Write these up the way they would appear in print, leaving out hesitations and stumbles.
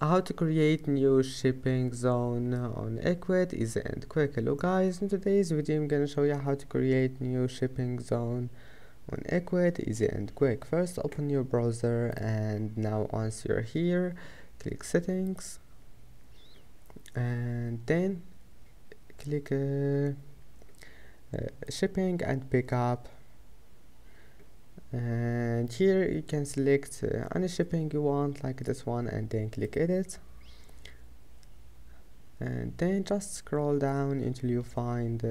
How to create new shipping zone on Ecwid, easy and quick. Hello guys, in today's video I'm gonna show you how to create new shipping zone on Ecwid, easy and quick. First open your browser, and now once you're here, click settings and then click shipping and pickup, and here you can select any shipping you want, like this one, and then click edit, and then just scroll down until you find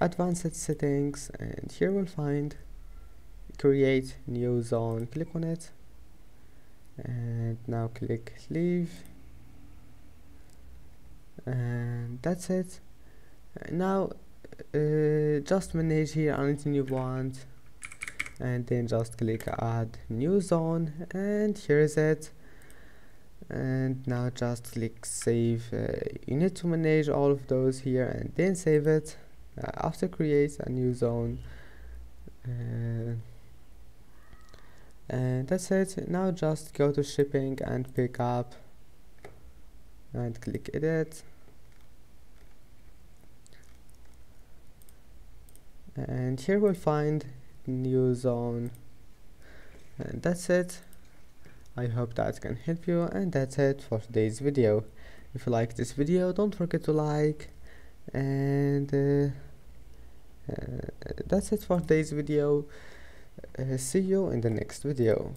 advanced settings, and here we'll find create new zone. Click on it and now click leave, and that's it. Now just manage here anything you want, and then just click add new zone, and here is it. And now just click save. You need to manage all of those here and then save it after create a new zone, and that's it. Now just go to shipping and pick up and click edit, and here we'll find new zone, and that's it. I hope that can help you, and that's it for today's video. If you like this video, don't forget to like, and that's it for today's video. See you in the next video.